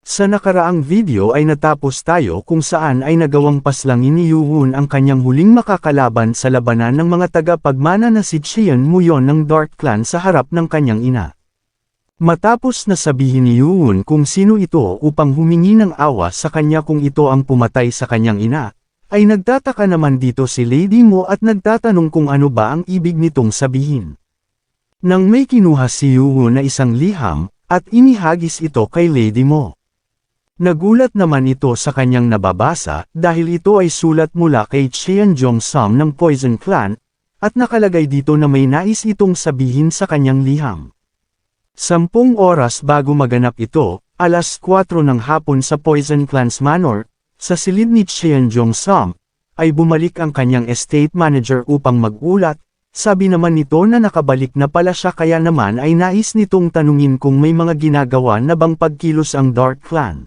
Sa nakaraang video ay natapos tayo kung saan ay nagawang paslangin ni Yuhun ang kanyang huling makakalaban sa labanan ng mga tagapagmana na si Cheon Muyon ng Dark Clan sa harap ng kanyang ina. Matapos na sabihin ni Yuhun kung sino ito upang humingi ng awa sa kanya kung ito ang pumatay sa kanyang ina, ay nagtataka naman dito si Lady Mo at nagtatanong kung ano ba ang ibig nitong sabihin. Nang may kinuha si Yuhun na isang liham, at inihagis ito kay Lady Mo. Nagulat naman ito sa kanyang nababasa dahil ito ay sulat mula kay Cheon Jong-sam ng Poison Clan, at nakalagay dito na may nais itong sabihin sa kanyang liham. 10 oras bago maganap ito, alas 4 ng hapon sa Poison Clan's Manor, sa silid ni Cheon Jong-sam, ay bumalik ang kanyang estate manager upang magulat. Sabi naman nito na nakabalik na pala siya kaya naman ay nais nitong tanungin kung may mga ginagawa na bang pagkilos ang Dark Clan.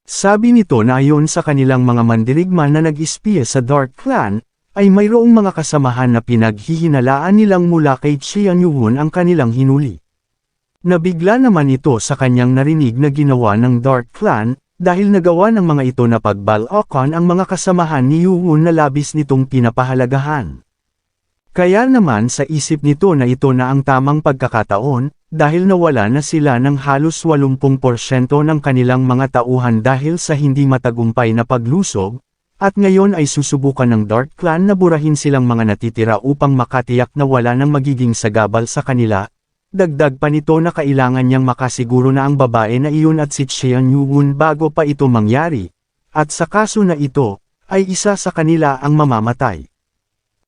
Sabi nito na ayon sa kanilang mga mandirigma na nag-espiya sa Dark Clan, ay mayroong mga kasamahan na pinaghihinalaan nilang mula kay Cheon Yuhun ang kanilang hinuli. Nabigla naman ito sa kanyang narinig na ginawa ng Dark Clan, dahil nagawa ng mga ito na pagbal-okon ang mga kasamahan ni Yuhun na labis nitong pinapahalagahan. Kaya naman sa isip nito na ito na ang tamang pagkakataon, dahil nawala na sila ng halos 80% ng kanilang mga tauhan dahil sa hindi matagumpay na paglusog, at ngayon ay susubukan ng Dark Clan na burahin silang mga natitira upang makatiyak na wala nang magiging sagabal sa kanila. Dagdag pa nito na kailangan niyang makasiguro na ang babae na iyon at si Cheon Yuhun bago pa ito mangyari, at sa kaso na ito, ay isa sa kanila ang mamamatay.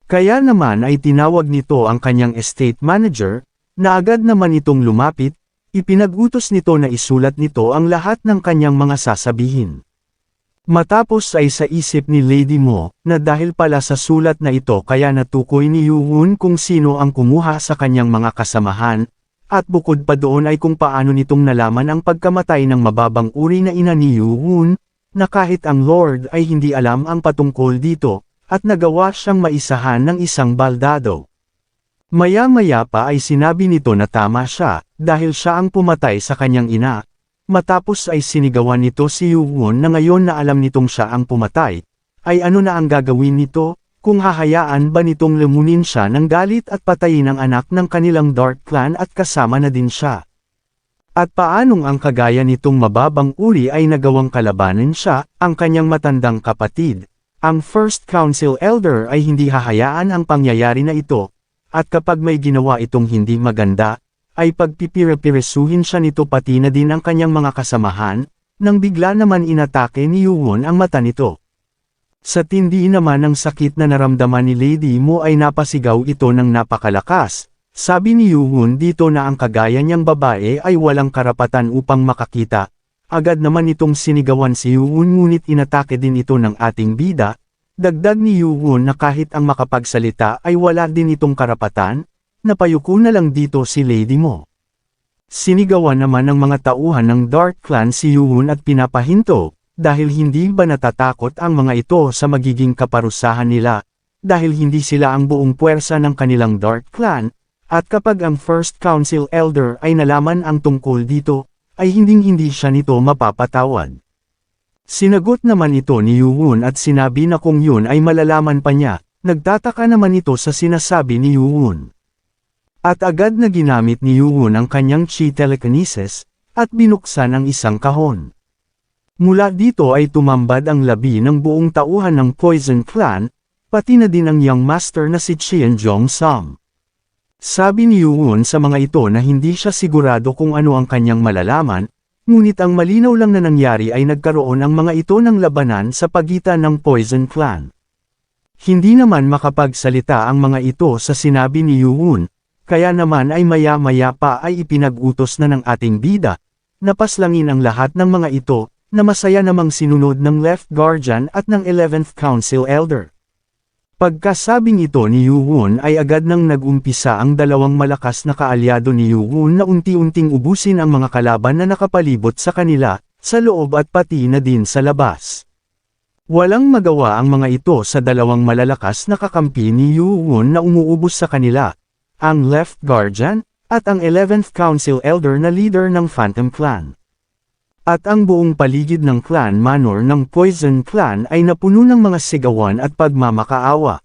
Kaya naman ay tinawag nito ang kanyang estate manager, na agad naman itong lumapit, ipinag-utos nito na isulat nito ang lahat ng kanyang mga sasabihin. Matapos ay sa isip ni Lady Mo, na dahil pala sa sulat na ito kaya natukoy ni Yuhun kung sino ang kumuha sa kanyang mga kasamahan, at bukod pa doon ay kung paano nitong nalaman ang pagkamatay ng mababang uri na ina ni Yuhun, na kahit ang Lord ay hindi alam ang patungkol dito, at nagawa siyang maisahan ng isang baldado. Maya-maya pa ay sinabi nito na tama siya, dahil siya ang pumatay sa kanyang ina. Matapos ay sinigawan nito si Yuhun na ngayon na alam nitong siya ang pumatay, ay ano na ang gagawin nito, kung hahayaan ba nitong lumunin siya ng galit at patayin ang anak ng kanilang Dark Clan at kasama na din siya. At paanong ang kagaya nitong mababang uri ay nagawang kalabanan siya, ang kanyang matandang kapatid. Ang First Council Elder ay hindi hahayaan ang pangyayari na ito, at kapag may ginawa itong hindi maganda, ay pagpipire-piresuhin siya nito pati na din ang kanyang mga kasamahan, nang bigla naman inatake ni Yuhun ang mata nito. Sa tindi naman ng sakit na naramdaman ni Lady Mo ay napasigaw ito ng napakalakas. Sabi ni Yuhun dito na ang kagaya niyang babae ay walang karapatan upang makakita. Agad naman itong sinigawan si Yuhun ngunit inatake din ito ng ating bida. Dagdag ni Yuhun na kahit ang makapagsalita ay wala din itong karapatan, napayuko na lang dito si Lady Mo. Sinigawan naman ng mga tauhan ng Dark Clan si Yuhun at pinapahinto, dahil hindi ba natatakot ang mga ito sa magiging kaparusahan nila, dahil hindi sila ang buong puwersa ng kanilang Dark Clan, at kapag ang First Council Elder ay nalaman ang tungkol dito, ay hinding-hindi siya nito mapapatawad. Sinagot naman ito ni Yuhun at sinabi na kung yun ay malalaman pa niya, nagtataka naman ito sa sinasabi ni Yuhun. At agad na ginamit ni Yuhun ang kanyang chi telekinesis, at binuksan ang isang kahon. Mula dito ay tumambad ang labi ng buong tauhan ng Poison Clan, pati na din ang young master na si Cheon Jong-sam. Sabi ni Yuhun sa mga ito na hindi siya sigurado kung ano ang kanyang malalaman, ngunit ang malinaw lang na nangyari ay nagkaroon ang mga ito ng labanan sa pagitan ng Poison Clan. Hindi naman makapagsalita ang mga ito sa sinabi ni Yuhun, kaya naman ay maya-maya pa ay ipinag-utos na ng ating bida, napaslangin ang lahat ng mga ito, na masaya namang sinunod ng Left Guardian at ng 11th Council Elder. Pagkasabing ito ni Yuhun ay agad nang nag-umpisa ang dalawang malakas na kaalyado ni Yuhun na unti-unting ubusin ang mga kalaban na nakapalibot sa kanila, sa loob at pati na din sa labas. Walang magawa ang mga ito sa dalawang malalakas na kakampi ni Yuhun na umuubos sa kanila, ang Left Guardian, at ang 11th Council Elder na leader ng Phantom Clan. At ang buong paligid ng clan manor ng Poison Clan ay napuno ng mga sigawan at pagmamakaawa.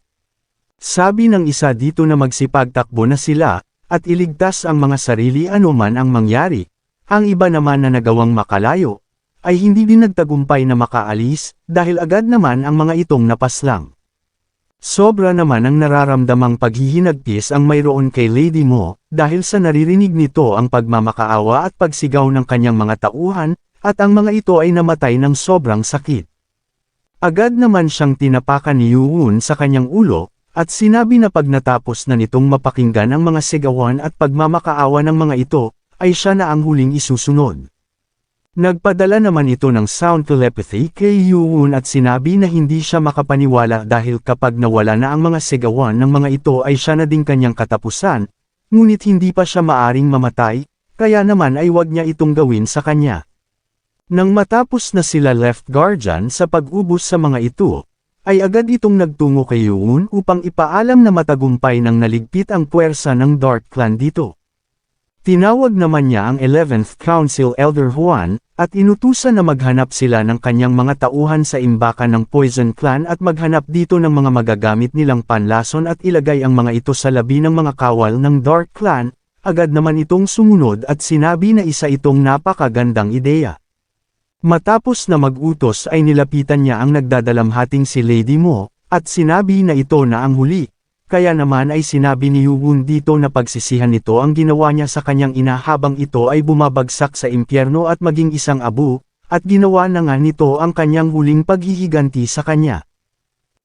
Sabi ng isa dito na magsipagtakbo na sila, at iligtas ang mga sarili anuman ang mangyari. Ang iba naman na nagawang makalayo, ay hindi din nagtagumpay na makaalis, dahil agad naman ang mga itong napaslang. Sobra naman ang nararamdamang paghihinagpis ang mayroon kay Lady Mo, dahil sa naririnig nito ang pagmamakaawa at pagsigaw ng kanyang mga tauhan, at ang mga ito ay namatay ng sobrang sakit. Agad naman siyang tinapakan ni Yuun sa kanyang ulo, at sinabi na pag natapos na nitong mapakinggan ang mga sigawan at pagmamakaawa ng mga ito, ay siya na ang huling isusunod. Nagpadala naman ito ng sound telepathy kay Yuun at sinabi na hindi siya makapaniwala dahil kapag nawala na ang mga sigawan ng mga ito ay siya na din kanyang katapusan, ngunit hindi pa siya maaring mamatay, kaya naman ay wag niya itong gawin sa kanya. Nang matapos na sila left guardian sa pag-ubos sa mga ito, ay agad itong nagtungo kay Yuun upang ipaalam na matagumpay nang naligpit ang puwersa ng Dark Clan dito. Tinawag naman niya ang 11th Council Elder Juan, at inutusan na maghanap sila ng kanyang mga tauhan sa imbakan ng Poison Clan at maghanap dito ng mga magagamit nilang panlason at ilagay ang mga ito sa labi ng mga kawal ng Dark Clan. Agad naman itong sumunod at sinabi na isa itong napakagandang ideya. Matapos na mag-utos ay nilapitan niya ang nagdadalamhating si Lady Mo, at sinabi na ito na ang huli. Kaya naman ay sinabi ni Yuun dito na pagsisihan nito ang ginawa niya sa kanyang ina habang ito ay bumabagsak sa impyerno at maging isang abu, at ginawa na nga nito ang kanyang huling paghihiganti sa kanya.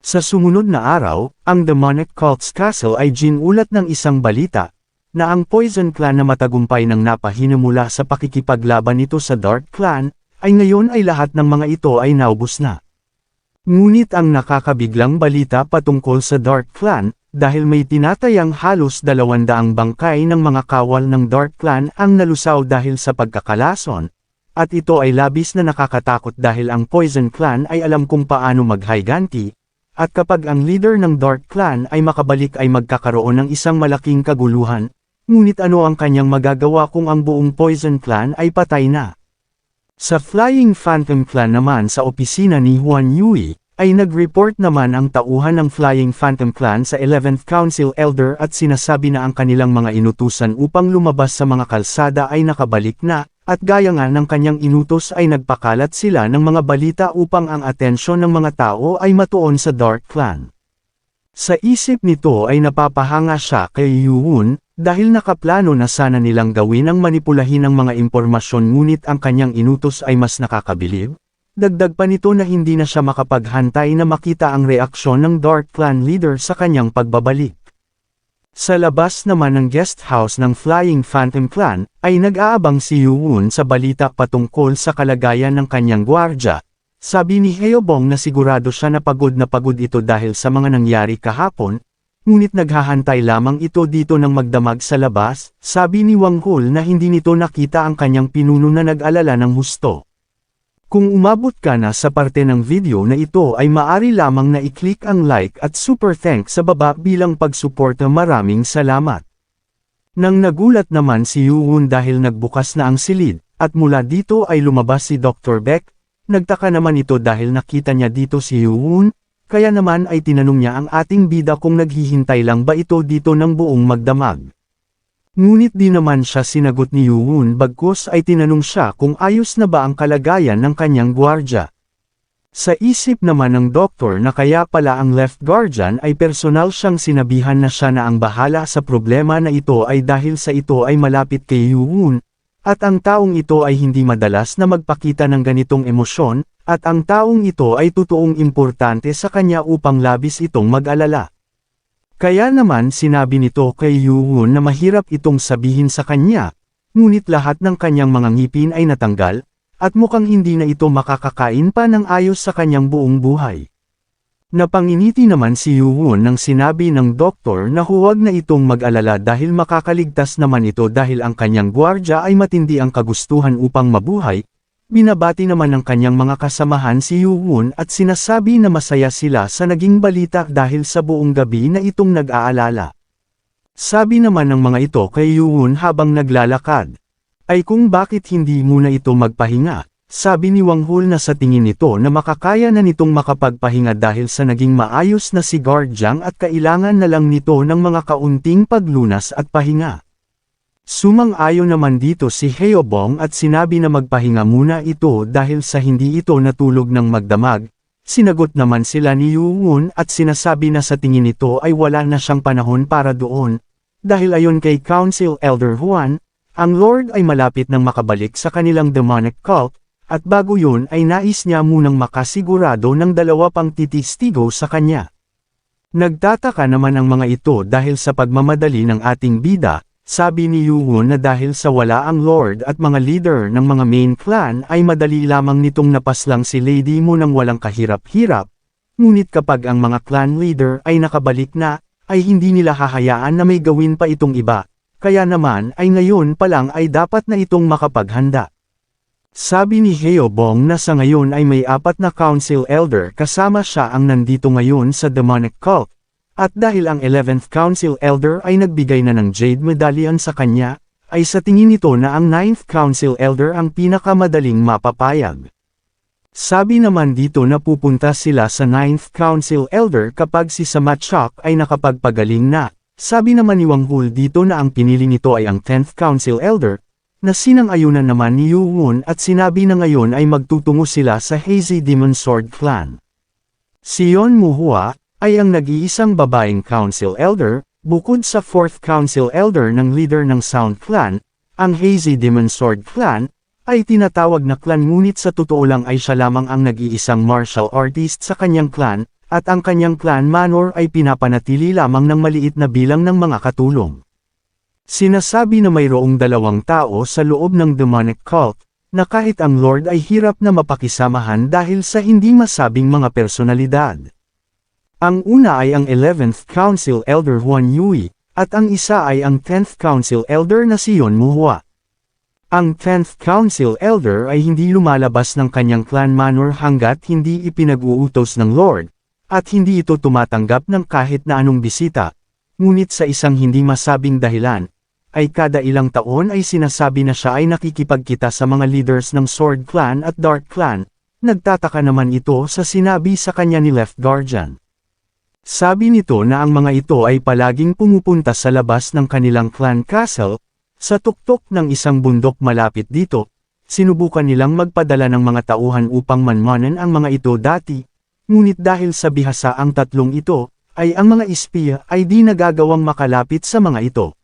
Sa sumunod na araw, ang Demonic Cult's Castle ay ginulat ng isang balita, na ang Poison Clan na matagumpay ng napahinamula sa pakikipaglaban nito sa Dark Clan, ay ngayon ay lahat ng mga ito ay naubos na. Ngunit ang nakakabiglang balita patungkol sa Dark Clan, dahil may tinatayang halos 200 bangkay ng mga kawal ng Dark Clan ang nalusaw dahil sa pagkakalason, at ito ay labis na nakakatakot dahil ang Poison Clan ay alam kung paano maghiganti, at kapag ang leader ng Dark Clan ay makabalik ay magkakaroon ng isang malaking kaguluhan, ngunit ano ang kanyang magagawa kung ang buong Poison Clan ay patay na? Sa Flying Phantom Clan naman sa opisina ni Huan Yui, ay nag-report naman ang tauhan ng Flying Phantom Clan sa 11th Council Elder at sinasabi na ang kanilang mga inutusan upang lumabas sa mga kalsada ay nakabalik na, at gaya nga ng kanyang inutos ay nagpakalat sila ng mga balita upang ang atensyon ng mga tao ay matuon sa Dark Clan. Sa isip nito ay napapahanga siya kay Yuun, dahil nakaplano na sana nilang gawin ang manipulahin ng mga impormasyon ngunit ang kanyang inutos ay mas nakakabilib. Dagdag pa nito na hindi na siya makapaghantay na makita ang reaksyon ng Dark Clan leader sa kanyang pagbabalik. Sa labas naman ng guest house ng Flying Phantom Clan, ay nag-aabang si Yuun sa balita patungkol sa kalagayan ng kanyang gwardya. Sabi ni Heobong na sigurado siya na pagod ito dahil sa mga nangyari kahapon, ngunit naghahantay lamang ito dito ng magdamag sa labas. Sabi ni Wang Hul na hindi nito nakita ang kanyang pinuno na nag-alala ng husto. Kung umabot ka na sa parte ng video na ito ay maaari lamang na i-click ang like at super thanks sa baba bilang pagsuporta. Maraming salamat. Nang nagulat naman si Yuun dahil nagbukas na ang silid, at mula dito ay lumabas si Dr. Beck, nagtaka naman ito dahil nakita niya dito si Yuun, kaya naman ay tinanong niya ang ating bida kung naghihintay lang ba ito dito ng buong magdamag. Ngunit di naman siya sinagot ni Yuun bagkus ay tinanong siya kung ayos na ba ang kalagayan ng kanyang gwardya. Sa isip naman ng doktor na kaya pala ang left guardian ay personal siyang sinabihan na siya na ang bahala sa problema na ito ay dahil sa ito ay malapit kay Yuun, at ang taong ito ay hindi madalas na magpakita ng ganitong emosyon, at ang taong ito ay totoong importante sa kanya upang labis itong mag-alala. Kaya naman sinabi nito kay Yuun na mahirap itong sabihin sa kanya, ngunit lahat ng kanyang mga ngipin ay natanggal, at mukhang hindi na ito makakakain pa ng ayos sa kanyang buong buhay. Napanginiti naman si Yuun nang sinabi ng doktor na huwag na itong mag-alala dahil makakaligtas naman ito dahil ang kanyang gwardya ay matindi ang kagustuhan upang mabuhay. Binabati naman ng kanyang mga kasamahan si Yuun at sinasabi na masaya sila sa naging balita dahil sa buong gabi na itong nag-aalala. Sabi naman ng mga ito kay Yuun habang naglalakad, ay kung bakit hindi muna ito magpahinga. Sabi ni Wang Hul na sa tingin nito na makakaya na nitong makapagpahinga dahil sa naging maayos na si Guardiang at kailangan na lang nito ng mga kaunting paglunas at pahinga. Sumang-ayon naman dito si Heobong at sinabi na magpahinga muna ito dahil sa hindi ito natulog ng magdamag. Sinagot naman sila ni Yuwon at sinasabi na sa tingin nito ay wala na siyang panahon para doon. Dahil ayon kay Council Elder Huan, ang Lord ay malapit nang makabalik sa kanilang demonic cult, at bago yun ay nais niya munang makasigurado ng dalawa pang titistigo sa kanya. Nagtataka naman ang mga ito dahil sa pagmamadali ng ating bida. Sabi ni Yuwon na dahil sa wala ang Lord at mga leader ng mga main clan ay madali lamang nitong napaslang si Lady Mo nang walang kahirap-hirap, ngunit kapag ang mga clan leader ay nakabalik na, ay hindi nila hahayaan na may gawin pa itong iba, kaya naman ay ngayon pa lang ay dapat na itong makapaghanda. Sabi ni Heobong na sa ngayon ay may 4 na council elder kasama siya ang nandito ngayon sa demonic cult. At dahil ang 11th Council Elder ay nagbigay na ng Jade Medallion sa kanya, ay sa tingin nito na ang 9th Council Elder ang pinakamadaling mapapayag. Sabi naman dito na pupunta sila sa 9th Council Elder kapag si Samachok ay nakapagpagaling na. Sabi naman ni Wang Hul dito na ang pinili nito ay ang 10th Council Elder, na sinang-ayunan naman ni Yuwon at sinabi na ngayon ay magtutungo sila sa Hazy Demon Sword Clan. Si Yeon Muhua ay ang nag-iisang babaeng Council Elder, bukod sa 4th Council Elder ng leader ng Sound Clan, ang Hazy Demon Sword Clan, ay tinatawag na clan ngunit sa totoo lang ay siya lamang ang nag-iisang martial artist sa kanyang clan, at ang kanyang clan manor ay pinapanatili lamang ng maliit na bilang ng mga katulong. Sinasabi na mayroong 2 tao sa loob ng demonic cult, na kahit ang Lord ay hirap na mapakisamahan dahil sa hindi masabing mga personalidad. Ang una ay ang 11th Council Elder Huan Yui, at ang isa ay ang 10th Council Elder na si Yeon Muhua. Ang 10th Council Elder ay hindi lumalabas ng kanyang clan manor hanggat hindi ipinag-uutos ng Lord, at hindi ito tumatanggap ng kahit na anong bisita, ngunit sa isang hindi masabing dahilan, ay kada ilang taon ay sinasabi na siya ay nakikipagkita sa mga leaders ng Sword Clan at Dark Clan. Nagtataka naman ito sa sinabi sa kanya ni Left Guardian. Sabi nito na ang mga ito ay palaging pumupunta sa labas ng kanilang clan castle, sa tuktok ng isang bundok malapit dito, sinubukan nilang magpadala ng mga tauhan upang manmanan ang mga ito dati, ngunit dahil sa bihasa ang tatlong ito, ay ang mga espiya ay di nagagawang makalapit sa mga ito.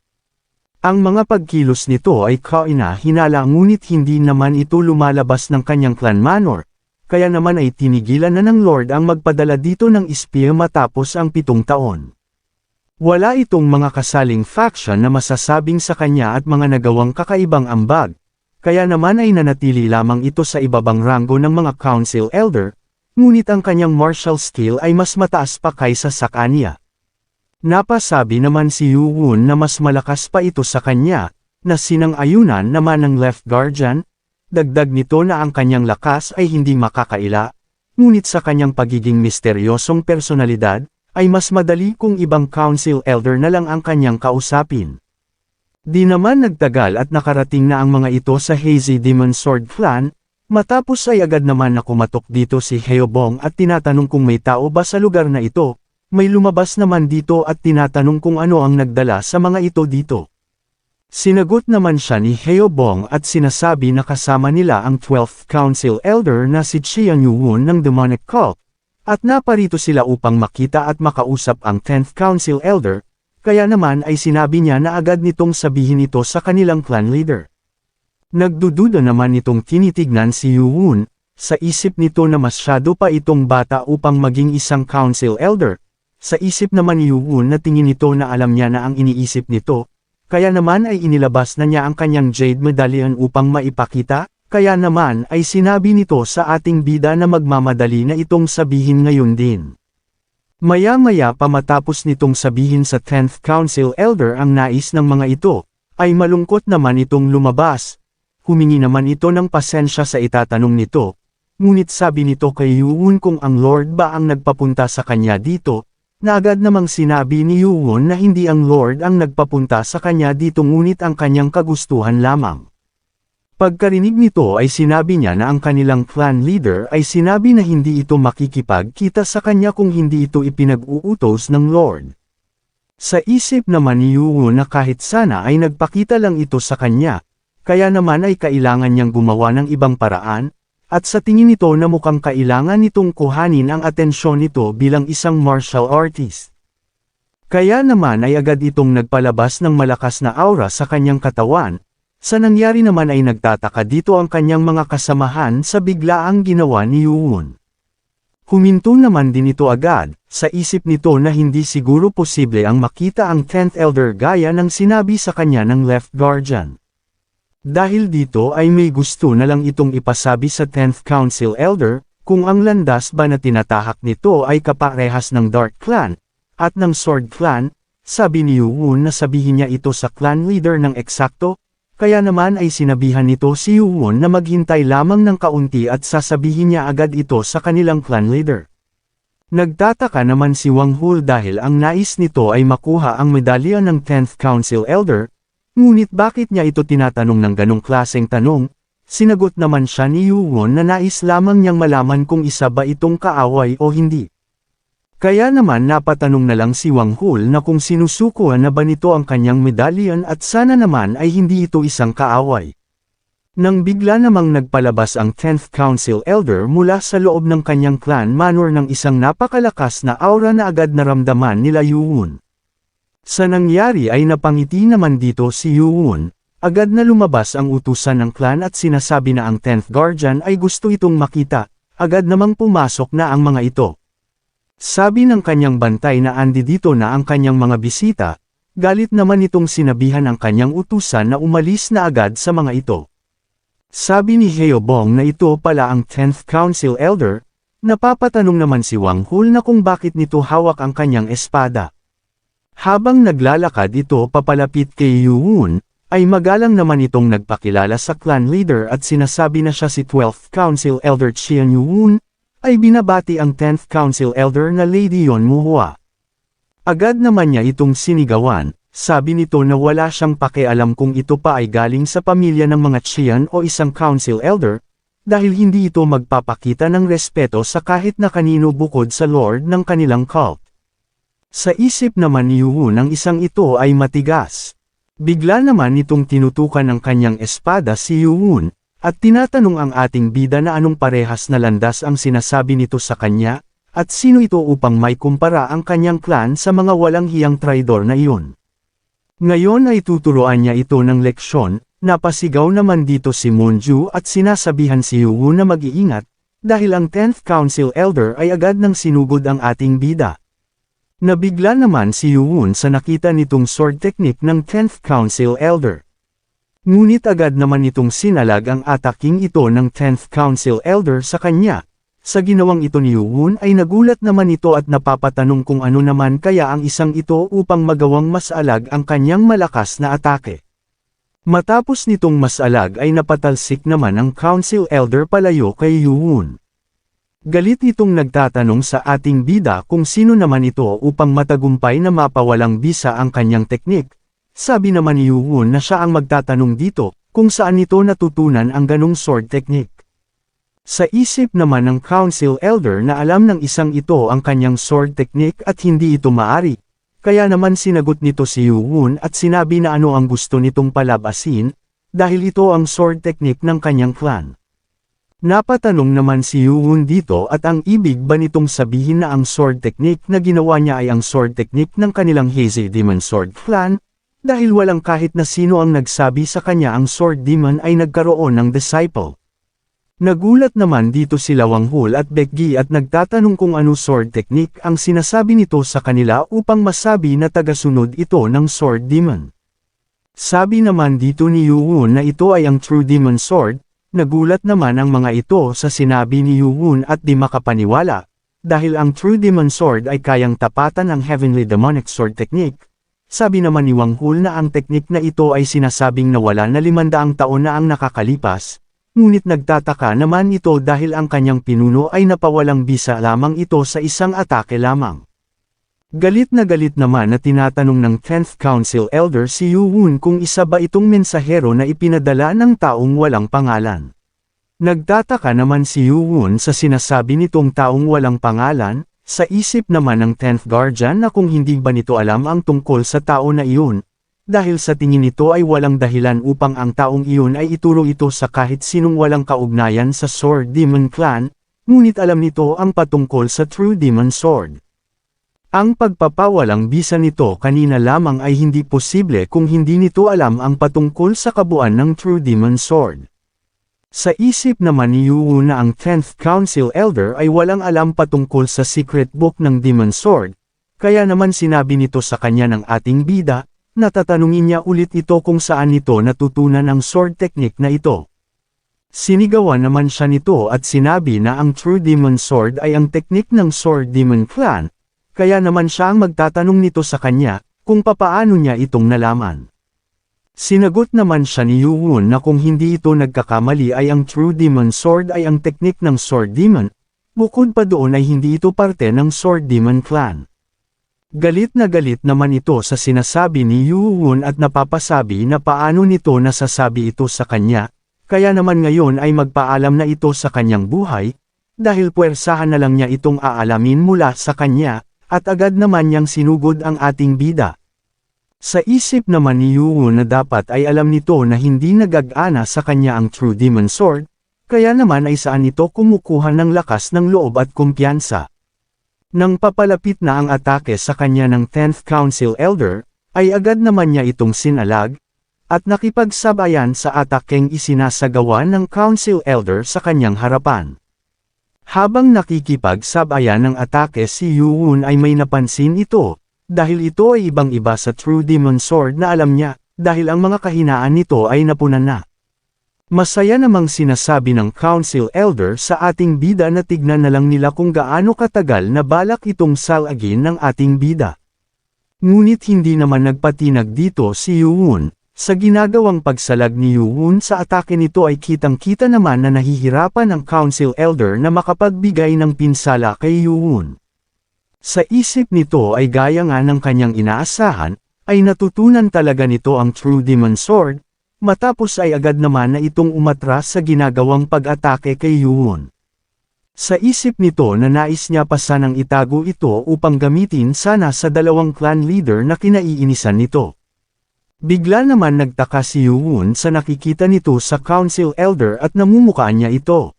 Ang mga pagkilos nito ay kaina-hinala ngunit hindi naman ito lumalabas ng kanyang clan manor. Kaya naman ay tinigilan na ng Lord ang magpadala dito ng espiya matapos ang 7 taon. Wala itong mga kasaling faction na masasabing sa kanya at mga nagawang kakaibang ambag, kaya naman ay nanatili lamang ito sa ibabang ranggo ng mga council elder, ngunit ang kanyang martial skill ay mas mataas pa kaysa sa kanya. Napasabi naman si Yuwon na mas malakas pa ito sa kanya, na sinang-ayunan naman ng Left Guardian. Dagdag nito na ang kanyang lakas ay hindi makakaila, ngunit sa kanyang pagiging misteryosong personalidad, ay mas madali kung ibang council elder na lang ang kanyang kausapin. Di naman nagtagal at nakarating na ang mga ito sa Hazy Demon Sword Clan, matapos ay agad naman na kumatok dito si Heobong at tinatanong kung may tao ba sa lugar na ito, may lumabas naman dito at tinatanong kung ano ang nagdala sa mga ito dito. Sinagot naman siya ni Heobong at sinasabi na kasama nila ang 12th Council Elder na si Chian Yuwon ng Demonic Cult, at naparito sila upang makita at makausap ang 10th Council Elder, kaya naman ay sinabi niya na agad nitong sabihin ito sa kanilang clan leader. Nagdududa naman itong tinitignan si Yuwon, sa isip nito na masyado pa itong bata upang maging isang Council Elder, sa isip naman ni Yuwon na tingin nito na alam niya na ang iniisip nito. Kaya naman ay inilabas na niya ang kanyang Jade Medallion upang maipakita, kaya naman ay sinabi nito sa ating bida na magmamadali na itong sabihin ngayon din. Maya-maya pa matapos nitong sabihin sa 10th Council Elder ang nais ng mga ito, ay malungkot naman itong lumabas. Humingi naman ito ng pasensya sa itatanong nito, ngunit sabi nito kay Yuwon kung ang Lord ba ang nagpapunta sa kanya dito, na agad namang sinabi ni Yuwon na hindi ang Lord ang nagpapunta sa kanya dito ngunit ang kanyang kagustuhan lamang. Pagkarinig nito ay sinabi niya na ang kanilang clan leader ay sinabi na hindi ito makikipagkita sa kanya kung hindi ito ipinag-uutos ng Lord. Sa isip naman ni Yuwon na kahit sana ay nagpakita lang ito sa kanya, kaya naman ay kailangan niyang gumawa ng ibang paraan, at sa tingin nito na mukhang kailangan nitong kuhanin ang atensyon nito bilang isang martial artist. Kaya naman ay agad itong nagpalabas ng malakas na aura sa kanyang katawan. Sa nangyari naman ay nagtataka dito ang kanyang mga kasamahan sa biglaang ginawa ni Yuwon. Huminto naman din ito agad, sa isip nito na hindi siguro posible ang makita ang 10th Elder gaya ng sinabi sa kanya ng Left Guardian. Dahil dito ay may gusto na lang itong ipasabi sa 10th Council Elder, kung ang landas ba na tinatahak nito ay kaparehas ng Dark Clan, at ng Sword Clan, sabi ni Yuwon na sabihin niya ito sa clan leader ng eksakto. Kaya naman ay sinabihan nito si Yuwon na maghintay lamang ng kaunti at sasabihin niya agad ito sa kanilang clan leader. Nagtataka naman si Wang Hul dahil ang nais nito ay makuha ang medalya ng 10th Council Elder, ngunit bakit niya ito tinatanong ng ganong klaseng tanong? Sinagot naman siya ni Yuwon na nais lamang niyang malaman kung isa ba itong kaaway o hindi. Kaya naman napatanong na lang si Wang Hul na kung sinusukuan na ba nito ang kanyang medalyon at sana naman ay hindi ito isang kaaway. Nang bigla namang nagpalabas ang 10th Council Elder mula sa loob ng kanyang clan manor ng isang napakalakas na aura na agad naramdaman nila Yuwon. Sa nangyari ay napangiti naman dito si Yuwon, agad na lumabas ang utusan ng clan at sinasabi na ang 10th Guardian ay gusto itong makita, agad namang pumasok na ang mga ito. Sabi ng kanyang bantay na andi dito na ang kanyang mga bisita, galit naman itong sinabihan ang kanyang utusan na umalis na agad sa mga ito. Sabi ni Heobong na ito pala ang 10th Council Elder, napapatanong naman si Wang Hul na kung bakit nito hawak ang kanyang espada. Habang naglalakad ito papalapit kay Yuwon, ay magalang naman itong nagpakilala sa clan leader at sinasabi na siya si 12th Council Elder Qian Yuwon, ay binabati ang 10th Council Elder na Lady Yon Muhua. Agad naman niya itong sinigawan, sabi nito na wala siyang pakialam kung ito pa ay galing sa pamilya ng mga Qian o isang Council Elder, dahil hindi ito magpapakita ng respeto sa kahit na kanino bukod sa Lord ng kanilang cult. Sa isip naman ni Yuwon ang isang ito ay matigas. Bigla naman itong tinutukan ng kanyang espada si Yuwon, at tinatanong ang ating bida na anong parehas na landas ang sinasabi nito sa kanya, at sino ito upang may kumpara ang kanyang clan sa mga walang hiyang traidor na iyon. Ngayon ay tuturuan niya ito ng leksyon, napasigaw naman dito si Moonju at sinasabihan si Yuwon na mag-iingat, dahil ang 10th Council Elder ay agad nang sinugod ang ating bida. Nabigla naman si Yuwon sa nakita nitong sword technique ng 10th Council Elder. Ngunit agad naman itong sinalag ang ataking ito ng 10th Council Elder sa kanya. Sa ginawang ito ni Yuwon ay nagulat naman ito at napapatanong kung ano naman kaya ang isang ito upang magawang masalag ang kanyang malakas na atake. Matapos nitong masalag ay napatalsik naman ang Council Elder palayo kay Yuwon. Galit itong nagtatanong sa ating bida kung sino naman ito upang matagumpay na mapawalang bisa ang kanyang teknik. Sabi naman ni Yuwon na siya ang magtatanong dito, kung saan ito natutunan ang ganong sword technique. Sa isip naman ng Council Elder na alam ng isang ito ang kanyang sword technique at hindi ito maari, kaya naman sinagot nito si Yuwon at sinabi na ano ang gusto nitong palabasin, dahil ito ang sword technique ng kanyang clan. Napatanong naman si Yuwon dito at ang ibig ba nitong sabihin na ang sword technique na ginawa niya ay ang sword technique ng kanilang Hazy Demon Sword Clan? Dahil walang kahit na sino ang nagsabi sa kanya ang Sword Demon ay nagkaroon ng disciple. Nagulat naman dito sila Wang Hul at Baekgi at nagtatanong kung ano sword technique ang sinasabi nito sa kanila upang masabi na tagasunod ito ng Sword Demon. Sabi naman dito ni Yuwon na ito ay ang True Demon Sword, nagulat naman ang mga ito sa sinabi ni Yuwon at di makapaniwala, dahil ang True Demon Sword ay kayang tapatan ang Heavenly Demonic Sword Technique. Sabi naman ni Wang Hul na ang teknik na ito ay sinasabing nawala na 500 taon na ang nakakalipas, ngunit nagtataka naman ito dahil ang kanyang pinuno ay napawalang bisa lamang ito sa isang atake lamang. Galit naman na tinatanong ng 10th Council Elder si Yu-Woon kung isa ba itong mensahero na ipinadala ng taong walang pangalan. Nagtataka naman si Yu-Woon sa sinasabi nitong taong walang pangalan, sa isip naman ng 10th Guardian na kung hindi ba nito alam ang tungkol sa tao na iyon, dahil sa tingin nito ay walang dahilan upang ang taong iyon ay ituro ito sa kahit sinong walang kaugnayan sa Sword Demon Clan, ngunit alam nito ang patungkol sa True Demon Sword. Ang pagpapawalang bisa nito kanina lamang ay hindi posible kung hindi nito alam ang patungkol sa kabuuan ng True Demon Sword. Sa isip naman ni Yu-Woon na ang 10th Council Elder ay walang alam patungkol sa secret book ng Demon Sword, kaya naman sinabi nito sa kanya ng ating bida, na tatanungin niya ulit ito kung saan nito natutunan ang sword technique na ito. Sinigawan naman siya nito at sinabi na ang True Demon Sword ay ang teknik ng Sword Demon Clan, kaya naman siya ang magtatanong nito sa kanya, kung papaano niya itong nalaman. Sinagot naman siya ni Yu-Woon na kung hindi ito nagkakamali ay ang True Demon Sword ay ang teknik ng Sword Demon, bukod pa doon ay hindi ito parte ng Sword Demon Clan. Galit naman ito sa sinasabi ni Yu-Woon at napapasabi na paano nito nasasabi ito sa kanya, kaya naman ngayon ay magpaalam na ito sa kanyang buhay, dahil puwersahan na lang niya itong aalamin mula sa kanya, at agad naman niyang sinugod ang ating bida. Sa isip naman ni Yu-Woon na dapat ay alam nito na hindi nagagana sa kanya ang True Demon Sword, kaya naman ay saan ito kumukuha ng lakas ng loob at kumpiyansa. Nang papalapit na ang atake sa kanya ng 10th Council Elder, ay agad naman niya itong sinalag, at nakipagsabayan sa atakeng isinasagawa ng Council Elder sa kanyang harapan. Habang nakikipagsabayan ng atake si Yu-Woon ay may napansin ito, dahil ito ay ibang-iba sa True Demon Sword na alam niya, dahil ang mga kahinaan nito ay napunan na. Masaya namang sinasabi ng Council Elder sa ating bida na tignan na lang nila kung gaano katagal na balak itong salagin ng ating bida. Ngunit hindi naman nagpatinag dito si Yu-Woon. Sa ginagawang pagsalag ni Yu-Woon sa atake nito ay kitang-kita naman na nahihirapan ang Council Elder na makapagbigay ng pinsala kay Yu-Woon. Sa isip nito ay gaya nga ng kanyang inaasahan, ay natutunan talaga nito ang True Demon Sword, matapos ay agad naman na itong umatras sa ginagawang pag-atake kay Yu-Woon. Sa isip nito na nais niya pa sanang itago ito upang gamitin sana sa dalawang clan leader na kinaiinisan nito. Bigla naman nagtaka si Yu-Woon sa nakikita nito sa Council Elder at namumukhaan niya ito.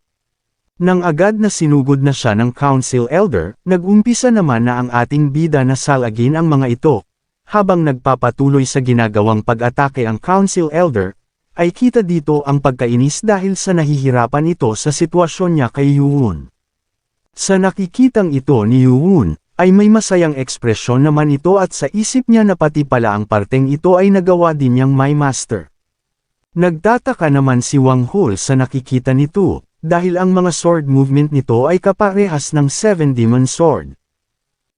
Nang agad na sinugod na siya ng Council Elder, nag-umpisa naman na ang ating bida na salagin ang mga ito. Habang nagpapatuloy sa ginagawang pag-atake ang Council Elder, ay kita dito ang pagkainis dahil sa nahihirapan ito sa sitwasyon niya kay Yu-Woon. Sa nakikitang ito ni Yu-Woon, ay may masayang ekspresyon naman ito at sa isip niya na pati pala ang parteng ito ay nagawa din niyang my master. Nagtataka naman si Wang Hul sa nakikita nito, dahil ang mga sword movement nito ay kaparehas ng 7 Demon Sword.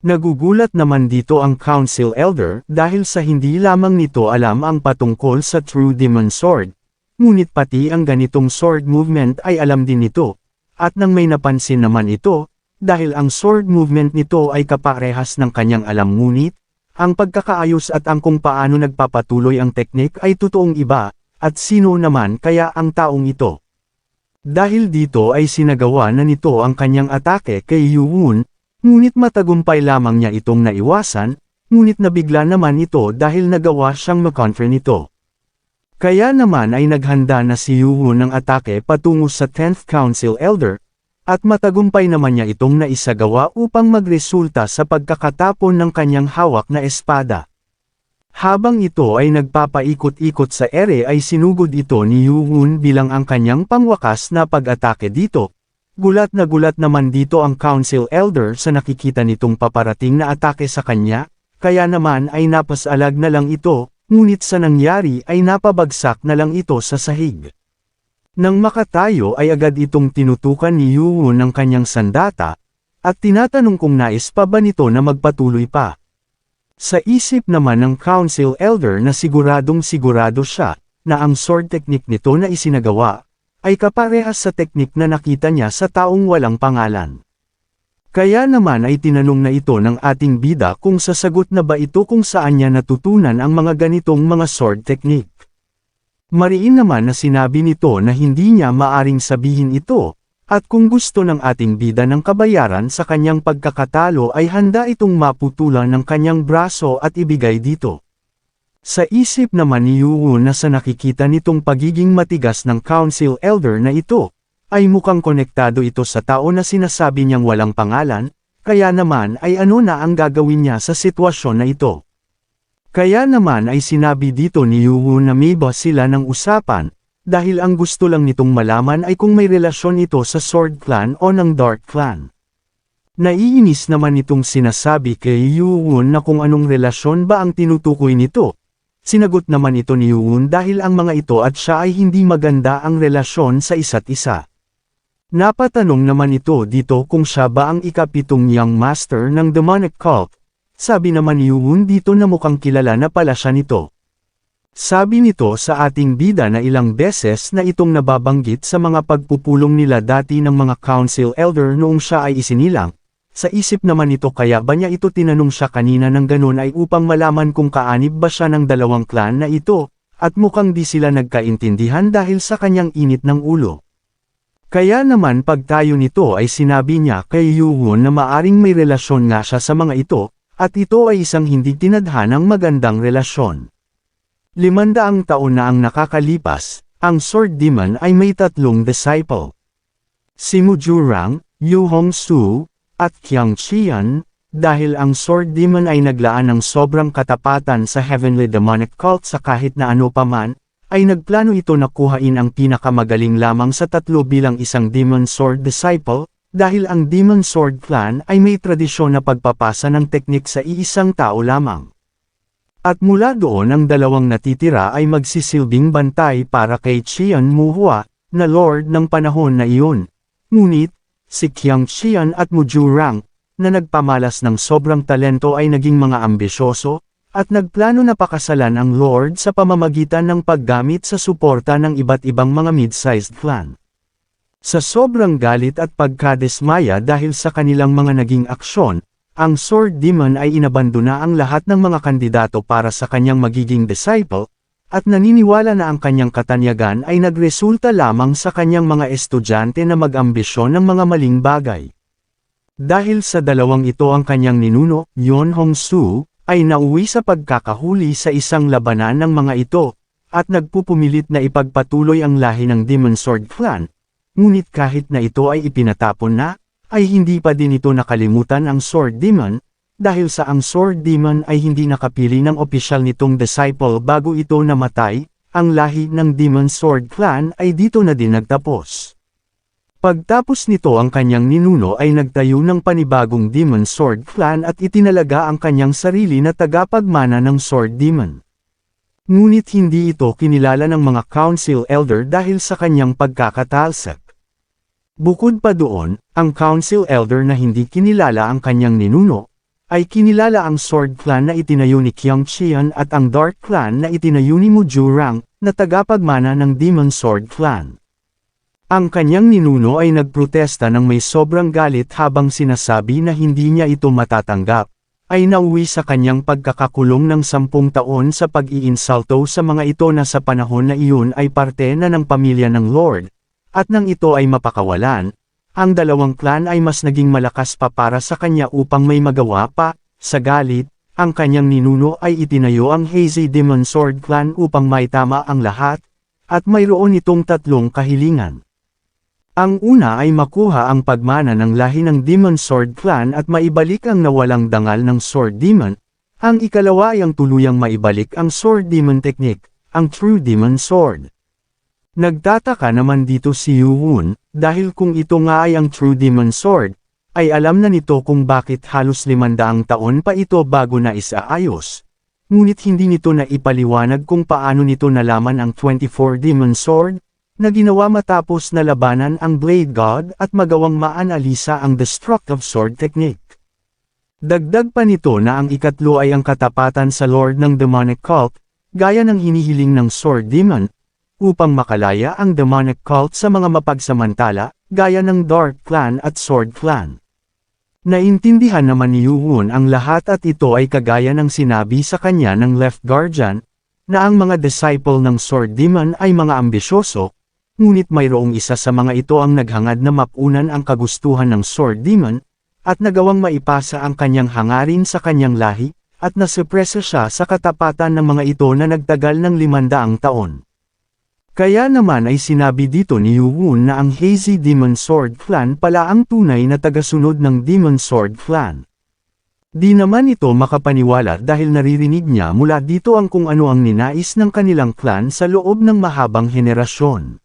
Nagugulat naman dito ang Council Elder dahil sa hindi lamang nito alam ang patungkol sa True Demon Sword, ngunit pati ang ganitong sword movement ay alam din nito, at nang may napansin naman ito, dahil ang sword movement nito ay kaparehas ng kanyang alam ngunit, ang pagkakaayos at ang kung paano nagpapatuloy ang teknik ay totoong iba, at sino naman kaya ang taong ito. Dahil dito ay sinagawa na nito ang kanyang atake kay Yu-Woon, ngunit matagumpay lamang niya itong naiwasan, ngunit nabigla naman ito dahil nagawa siyang makontra nito. Kaya naman ay naghanda na si Yu-Woon ng atake patungo sa 10th Council Elder, at matagumpay naman niya itong naisagawa upang magresulta sa pagkakatapon ng kanyang hawak na espada. Habang ito ay nagpapaikot-ikot sa ere ay sinugod ito ni Yu-Woon bilang ang kanyang pangwakas na pag-atake dito. Gulat naman dito ang Council Elder sa nakikita nitong paparating na atake sa kanya, kaya naman ay napasalag na lang ito, ngunit sa nangyari ay napabagsak na lang ito sa sahig. Nang makatayo ay agad itong tinutukan ni Yu-Woon ng kanyang sandata, at tinatanong kung nais pa ba nito na magpatuloy pa. Sa isip naman ng Council Elder na siguradong sigurado siya, na ang sword technique nito na isinagawa, ay kaparehas sa teknik na nakita niya sa taong walang pangalan. Kaya naman ay tinanong na ito ng ating bida kung sasagot na ba ito kung saan niya natutunan ang mga ganitong mga sword technique. Mariin naman na sinabi nito na hindi niya maaring sabihin ito, at kung gusto ng ating bida ng kabayaran sa kanyang pagkakatalo ay handa itong maputulan ng kanyang braso at ibigay dito. Sa isip naman ni Yuwon na sa nakikita nitong pagiging matigas ng council elder na ito, ay mukhang konektado ito sa tao na sinasabi niyang walang pangalan, kaya naman ay ano na ang gagawin niya sa sitwasyon na ito. Kaya naman ay sinabi dito ni Yuwon na may ba sila ng usapan, dahil ang gusto lang nitong malaman ay kung may relasyon ito sa Sword Clan o ng Dark Clan. Naiinis naman itong sinasabi kay Yuwon na kung anong relasyon ba ang tinutukoy nito. Sinagot naman ito ni Yuwon dahil ang mga ito at siya ay hindi maganda ang relasyon sa isa't isa. Napatanong naman ito dito kung siya ba ang ikapitong young master ng demonic cult. Sabi naman ni Yuwon dito na mukhang kilala na pala siya nito. Sabi nito sa ating bida na ilang beses na itong nababanggit sa mga pagpupulong nila dati ng mga council elder noong siya ay isinilang. Sa isip naman nito kaya ba niya ito tinanong siya kanina ng ganun ay upang malaman kung kaanib ba siya ng dalawang clan na ito, at mukhang di sila nagkaintindihan dahil sa kanyang init ng ulo. Kaya naman pagtayo nito ay sinabi niya kay Yuwon na maaring may relasyon nga siya sa mga ito, at ito ay isang hindi tinadhanang magandang relasyon. 500 taon na ang nakakalipas, ang Sword Demon ay may 3 disciple. Si Mujurang, Yu Hongsu, at Qiang Qian, dahil ang Sword Demon ay naglaan ng sobrang katapatan sa Heavenly Demonic Cult sa kahit na ano paman, ay nagplano ito na kuhain ang pinakamagaling lamang sa 3 bilang isang Demon Sword Disciple, dahil ang Demon Sword Clan ay may tradisyon na pagpapasa ng teknik sa iisang tao lamang. At mula doon ang 2 natitira ay magsisilbing bantay para kay Qian Muhua, na Lord ng panahon na iyon. Ngunit, si Qiang Qian at Mujurang, na nagpamalas ng sobrang talento ay naging mga ambisyoso, at nagplano na pakasalan ang Lord sa pamamagitan ng paggamit sa suporta ng iba't ibang mga mid-sized clan. Sa sobrang galit at pagkadesmaya dahil sa kanilang mga naging aksyon, ang Sword Demon ay inabandona ang lahat ng mga kandidato para sa kanyang magiging disciple, at naniniwala na ang kanyang katanyagan ay nagresulta lamang sa kanyang mga estudyante na mag-ambisyon ng mga maling bagay. Dahil sa dalawang ito ang kanyang ninuno, Yon Hongsu, ay nauwi sa pagkakahuli sa isang labanan ng mga ito, at nagpupumilit na ipagpatuloy ang lahi ng Demon Sword Clan. Ngunit kahit na ito ay ipinatapon na, ay hindi pa din ito nakalimutan ang Sword Demon, dahil sa ang Sword Demon ay hindi nakapili ng opisyal nitong disciple bago ito namatay, ang lahi ng Demon Sword Clan ay dito na din nagtapos. Pagtapos nito ang kanyang ninuno ay nagtayo ng panibagong Demon Sword Clan at itinalaga ang kanyang sarili na tagapagmana ng Sword Demon. Ngunit hindi ito kinilala ng mga council elder dahil sa kanyang pagkakatalsik. Bukod pa doon, ang council elder na hindi kinilala ang kanyang ninuno, ay kinilala ang Sword Clan na itinayo ni Qiang Qian at ang Dark Clan na itinayo ni Mujurang, na tagapagmana ng Demon Sword Clan. Ang kanyang ninuno ay nagprotesta ng may sobrang galit habang sinasabi na hindi niya ito matatanggap, ay nauwi sa kanyang pagkakakulong ng 10 taon sa pag-iinsulto sa mga ito na sa panahon na iyon ay parte na ng pamilya ng Lord, at nang ito ay mapakawalan, ang dalawang clan ay mas naging malakas pa para sa kanya upang may magawa pa. Sa galit, ang kanyang ninuno ay itinayo ang Hazy Demon Sword Clan upang maitama ang lahat, at mayroon itong 3 kahilingan. Ang una ay makuha ang pagmana ng lahi ng Demon Sword Clan at maibalik ang nawalang dangal ng Sword Demon. Ang ikalawa ay ang tuluyang maibalik ang Sword Demon Technique, ang True Demon Sword. Nagtataka naman dito si Yuwon, dahil kung ito nga ay ang True Demon Sword, ay alam na nito kung bakit halos 500 taon pa ito bago na isaayos. Ngunit hindi nito na ipaliwanag kung paano nito nalaman ang 24 Demon Sword, na ginawa matapos na labanan ang Blade God at magawang maanalisa ang Destructive Sword Technique. Dagdag pa nito na ang ikatlo ay ang katapatan sa Lord ng Demonic Cult, gaya ng hinihiling ng Sword Demon, upang makalaya ang Demonic Cult sa mga mapagsamantala, gaya ng Dark Clan at Sword Clan. Naintindihan naman ni Yuhun ang lahat at ito ay kagaya ng sinabi sa kanya ng Left Guardian, na ang mga disciple ng Sword Demon ay mga ambisyoso, ngunit mayroong isa sa mga ito ang naghangad na mapunan ang kagustuhan ng Sword Demon, at nagawang maipasa ang kanyang hangarin sa kanyang lahi, at nasupresa siya sa katapatan ng mga ito na nagtagal ng 500 taon. Kaya naman ay sinabi dito ni Yuhun na ang Hazy Demon Sword Clan pala ang tunay na tagasunod ng Demon Sword Clan. Di naman ito makapaniwala dahil naririnig niya mula dito ang kung ano ang ninais ng kanilang clan sa loob ng mahabang henerasyon.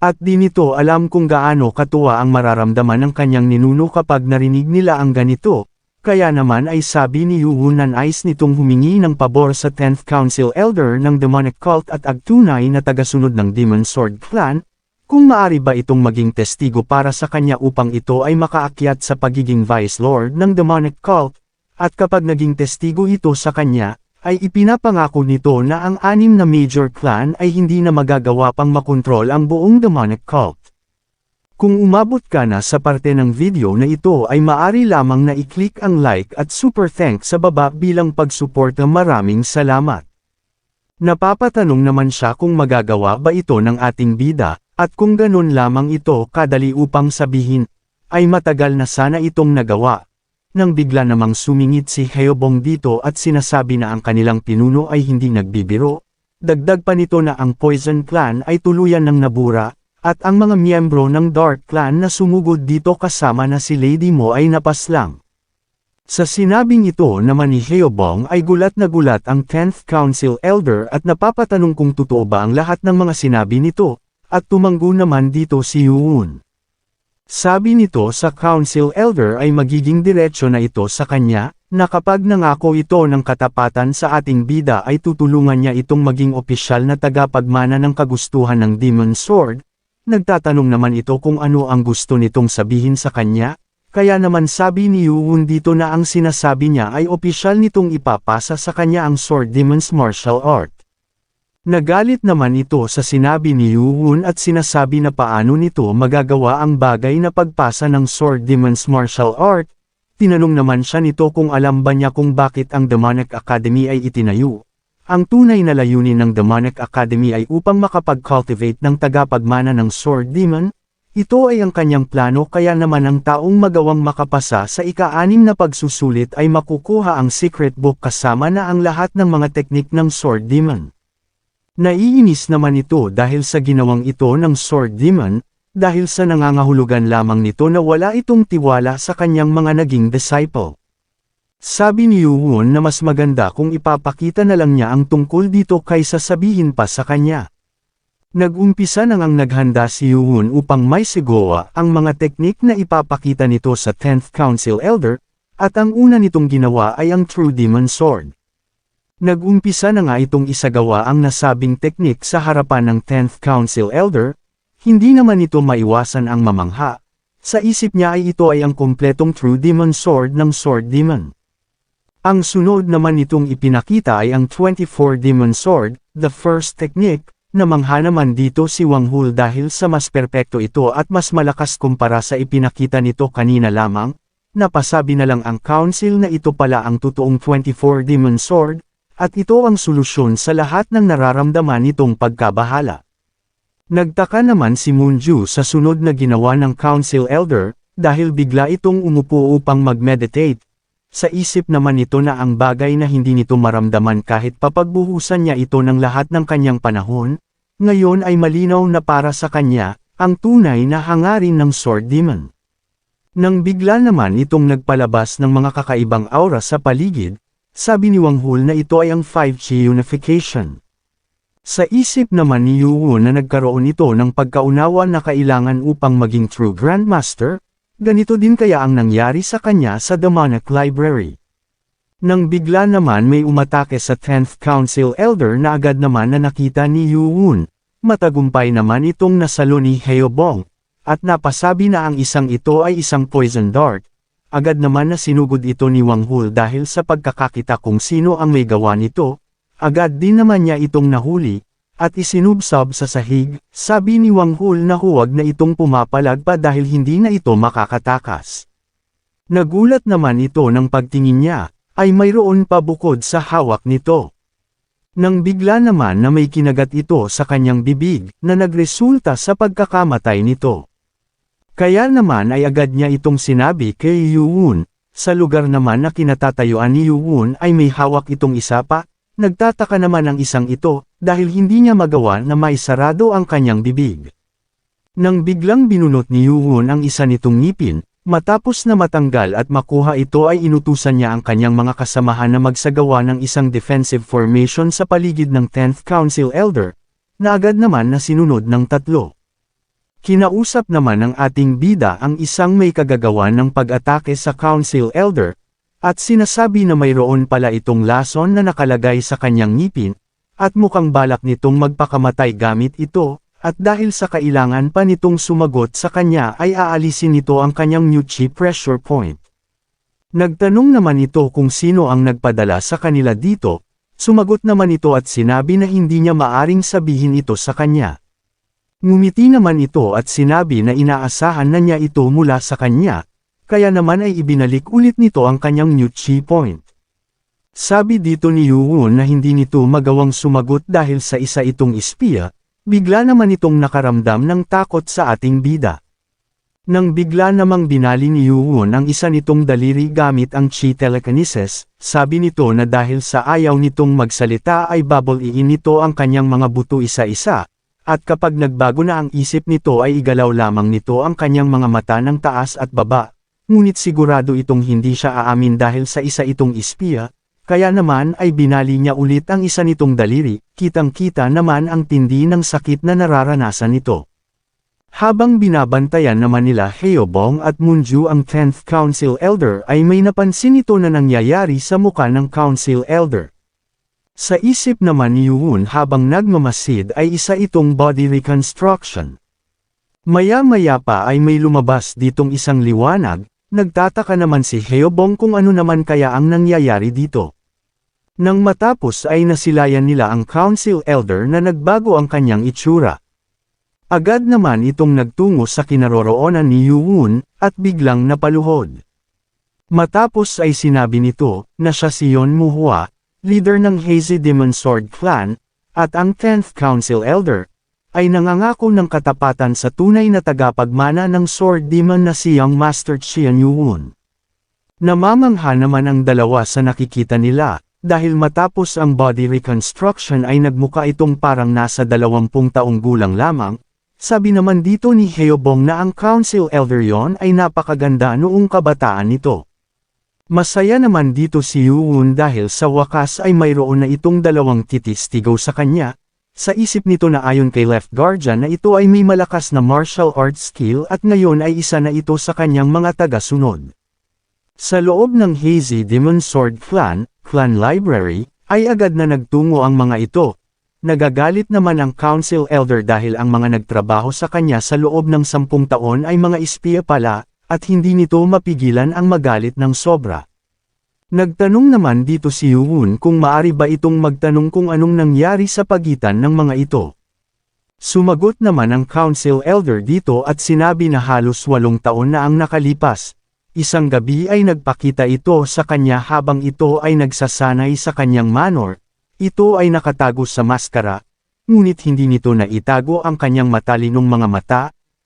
At di nito alam kung gaano katuwa ang mararamdaman ng kanyang ninuno kapag narinig nila ang ganito. Kaya naman ay sabi ni Yuhun na nais nitong humingi ng pabor sa 10th Council Elder ng Demonic Cult at agtunay na tagasunod ng Demon Sword Clan, kung maari ba itong maging testigo para sa kanya upang ito ay makaakyat sa pagiging Vice Lord ng Demonic Cult, at kapag naging testigo ito sa kanya, ay ipinapangako nito na ang 6 na major clan ay hindi na magagawa pang makontrol ang buong Demonic Cult. Kung umabot ka na sa parte ng video na ito ay maari lamang na i-click ang like at super thanks sa baba bilang pagsuporta. Maraming salamat. Napapatanong naman siya kung magagawa ba ito ng ating bida, at kung ganun lamang ito kadali upang sabihin, ay matagal na sana itong nagawa. Nang bigla namang sumingit si Haobong dito at sinasabi na ang kanilang pinuno ay hindi nagbibiro, dagdag pa nito na ang Poison Clan ay tuluyan ng nabura, at ang mga miyembro ng Dark Clan na sumugod dito kasama na si Lady Mo ay napaslang. Sa sinabing ito naman ni Haobong ay gulat na gulat ang 10th Council Elder at napapatanong kung totoo ba ang lahat ng mga sinabi nito, at tumanggo naman dito si Yuhun. Sabi nito sa Council Elder ay magiging diretsyo na ito sa kanya, na kapag nangako ito ng katapatan sa ating bida ay tutulungan niya itong maging opisyal na tagapagmana ng kagustuhan ng Demon Sword. Nagtatanong naman ito kung ano ang gusto nitong sabihin sa kanya, kaya naman sabi ni Yuhun dito na ang sinasabi niya ay opisyal nitong ipapasa sa kanya ang Sword Demon's martial art. Nagalit naman ito sa sinabi ni Yuhun at sinasabi na paano nito magagawa ang bagay na pagpasa ng Sword Demon's martial art. Tinanong naman siya nito kung alam ba niya kung bakit ang Demonic Academy ay itinayo. Ang tunay na layunin ng Demonic Academy ay upang makapag-cultivate ng tagapagmana ng Sword Demon. Ito ay ang kanyang plano kaya naman ang taong magawang makapasa sa ika-6 na pagsusulit ay makukuha ang secret book kasama na ang lahat ng mga teknik ng Sword Demon. Naiinis naman ito dahil sa ginawang ito ng Sword Demon, dahil sa nangangahulugan lamang nito na wala itong tiwala sa kanyang mga naging disciple. Sabi ni Yuhun na mas maganda kung ipapakita na lang niya ang tungkol dito kaysa sabihin pa sa kanya. Nag-umpisa nang naghanda si Yuhun upang may sigawa ang mga teknik na ipapakita nito sa 10th Council Elder, at ang una nitong ginawa ay ang True Demon Sword. Nag-umpisa na nga itong isagawa ang nasabing teknik sa harapan ng 10th Council Elder, hindi naman ito maiwasan ang mamangha. Sa isip niya ay ito ay ang kompletong True Demon Sword ng Sword Demon. Ang sunod naman nitong ipinakita ay ang 24 Demon Sword, the first technique, na mangha naman dito si Wang Hul dahil sa mas perpekto ito at mas malakas kumpara sa ipinakita nito kanina lamang, napasabi na lang ang council na ito pala ang totoong 24 Demon Sword, at ito ang solusyon sa lahat ng nararamdaman nitong pagkabahala. Nagtaka naman si Moonju sa sunod na ginawa ng Council Elder, dahil bigla itong umupo upang mag-meditate. Sa isip naman nito na ang bagay na hindi nito maramdaman kahit papagbuhusan niya ito ng lahat ng kanyang panahon, ngayon ay malinaw na para sa kanya, ang tunay na hangarin ng Sword Demon. Nang bigla naman itong nagpalabas ng mga kakaibang aura sa paligid, sabi ni Wang Hul na ito ay ang 5G unification. Sa isip naman ni Yuhun na nagkaroon ito ng pagkaunawa na kailangan upang maging true Grandmaster, ganito din kaya ang nangyari sa kanya sa Demonic Library. Nang bigla naman may umatake sa 10th Council Elder na agad naman na nakita ni Yuhun, matagumpay naman itong nasalo ni Haobong, at napasabi na ang isang ito ay isang poison dart. Agad naman na sinugod ito ni Wang Hul dahil sa pagkakakita kung sino ang may gawa nito, agad din naman niya itong nahuli, at isinubsob sa sahig. Sabi ni Wang Hul na huwag na itong pumapalag pa dahil hindi na ito makakatakas. Nagulat naman ito nang pagtingin niya, ay mayroon pa bukod sa hawak nito. Nang bigla naman na may kinagat ito sa kanyang bibig, na nagresulta sa pagkakamatay nito. Kaya naman ay agad niya itong sinabi kay Yuwon. Sa lugar naman na kinatatayuan ni Yuwon ay may hawak itong isa pa. Nagtataka naman ang isang ito, dahil hindi niya magawa na maisarado ang kanyang bibig. Nang biglang binunot ni Yuwon ang isa nitong ngipin, matapos na matanggal at makuha ito ay inutusan niya ang kanyang mga kasamahan na magsagawa ng isang defensive formation sa paligid ng 10th Council Elder, na agad naman na sinunod ng tatlo. Kinausap naman ng ating bida ang isang may kagagawan ng pag-atake sa Council Elder, at sinasabi na mayroon pala itong lason na nakalagay sa kanyang ngipin, at mukhang balak nitong magpakamatay gamit ito, at dahil sa kailangan pa nitong sumagot sa kanya ay aalisin nito ang kanyang Nuchi pressure point. Nagtanong naman ito kung sino ang nagpadala sa kanila dito, sumagot naman ito at sinabi na hindi niya maaring sabihin ito sa kanya. Ngumiti naman ito at sinabi na inaasahan na niya ito mula sa kanya, kaya naman ay ibinalik ulit nito ang kanyang Nuchi point. Sabi dito ni Yuwon na hindi nito magawang sumagot dahil sa isa itong espiya. Bigla naman itong nakaramdam ng takot sa ating bida. Nang bigla namang binali ni Yuwon ang isa nitong daliri gamit ang chi telekinesis, sabi nito na dahil sa ayaw nitong magsalita ay babaliin nito ang kanyang mga buto isa-isa, at kapag nagbago na ang isip nito ay igalaw lamang nito ang kanyang mga mata ng taas at baba, ngunit sigurado itong hindi siya aamin dahil sa isa itong espiya. Kaya naman ay binali niya ulit ang isa nitong daliri, kitang-kita naman ang tindi ng sakit na nararanasan nito. Habang binabantayan naman nila Hyobong at Moonju ang 10th Council Elder ay may napansin ito na nangyayari sa muka ng Council Elder. Sa isip naman ni Yuwon habang nagmamasid ay isa itong body reconstruction. Maya-maya pa ay may lumabas ditong isang liwanag. Nagtataka naman si Hyobong kung ano naman kaya ang nangyayari dito. Nang matapos ay nasilayan nila ang Council Elder na nagbago ang kanyang itsura. Agad naman itong nagtungo sa kinaroroonan ni Yuwon, at biglang napaluhod. Matapos ay sinabi nito, na siya si Yeon Muhwa, leader ng Hazy Demon Sword Clan, at ang 10th Council Elder, ay nangangako ng katapatan sa tunay na tagapagmana ng Sword Demon na si Young Master Chian Yuwon. Namamangha naman ang dalawa sa nakikita nila, dahil matapos ang body reconstruction ay nagmuka itong parang nasa 20 taong gulang lamang. Sabi naman dito ni Hyobong na ang Council Elder yon ay napakaganda noong kabataan nito. Masaya naman dito si Yuwon dahil sa wakas ay mayroon na itong dalawang titistigaw sa kanya. Sa isip nito na ayon kay Left Guardian na ito ay may malakas na martial arts skill at ngayon ay isa na ito sa kanyang mga taga-sunod. Sa loob ng Hazy Demon Sword Clan Library, ay agad na nagtungo ang mga ito. Nagagalit naman ang Council Elder dahil ang mga nagtrabaho sa kanya sa loob ng 10 taon ay mga espiya pala, at hindi nito mapigilan ang magalit ng sobra. Nagtanong naman dito si Yuwon kung maari ba itong magtanong kung anong nangyari sa pagitan ng mga ito. Sumagot naman ang Council Elder dito at sinabi na halos 8 taon na ang nakalipas. Isang gabi ay nagpakita ito sa kanya habang ito ay nagsasanay sa kanyang manor. Ito ay nakatago sa maskara, ngunit hindi nito naitago ang kanyang matalinong mga mata,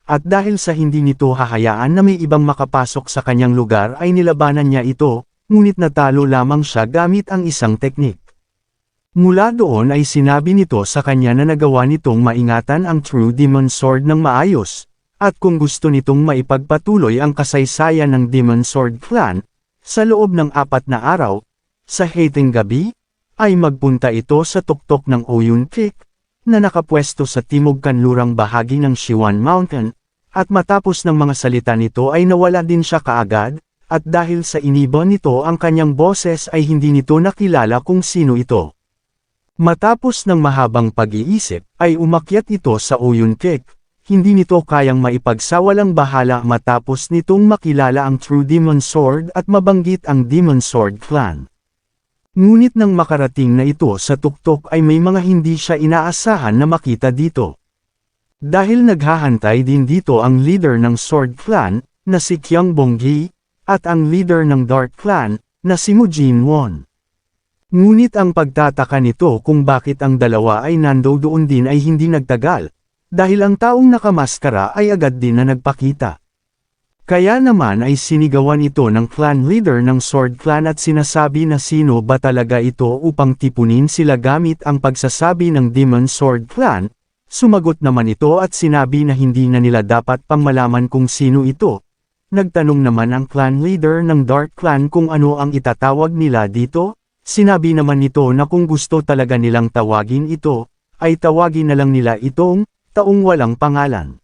at dahil sa hindi nito hahayaan na may ibang makapasok sa kanyang lugar ay nilabanan niya ito. Ngunit natalo lamang siya gamit ang isang teknik. Mula doon ay sinabi nito sa kanya na nagawa nitong maingatan ang True Demon Sword ng maayos, at kung gusto nitong maipagpatuloy ang kasaysayan ng Demon Sword Clan, sa loob ng 4 na araw, sa hating gabi, ay magpunta ito sa tuktok ng Oyun Peak, na nakapwesto sa timog kanlurang bahagi ng Shiwan Mountain, at matapos ng mga salita nito ay nawala din siya kaagad. At dahil sa inibon nito ang kanyang boses ay hindi nito nakilala kung sino ito. Matapos ng mahabang pag-iisip, ay umakyat ito sa Oyun Peak. Hindi nito kayang maipagsawalang bahala matapos nitong makilala ang True Demon Sword at mabanggit ang Demon Sword Clan. Ngunit nang makarating na ito sa tuktok ay may mga hindi siya inaasahan na makita dito. Dahil naghahantay din dito ang leader ng Sword Clan, na si Kyung Bonggi, at ang leader ng Dark Clan, na si Mujin Won. Ngunit ang pagtataka nito kung bakit ang dalawa ay nandoon din ay hindi nagtagal, dahil ang taong nakamaskara ay agad din na nagpakita. Kaya naman ay sinigawan ito ng clan leader ng Sword Clan at sinasabi na sino ba talaga ito upang tipunin sila gamit ang pagsasabi ng Demon Sword Clan. Sumagot naman ito at sinabi na hindi na nila dapat pang malaman kung sino ito. Nagtanong naman ang clan leader ng Dark Clan kung ano ang itatawag nila dito. Sinabi naman nito na kung gusto talaga nilang tawagin ito, ay tawagin na lang nila itong taong walang pangalan.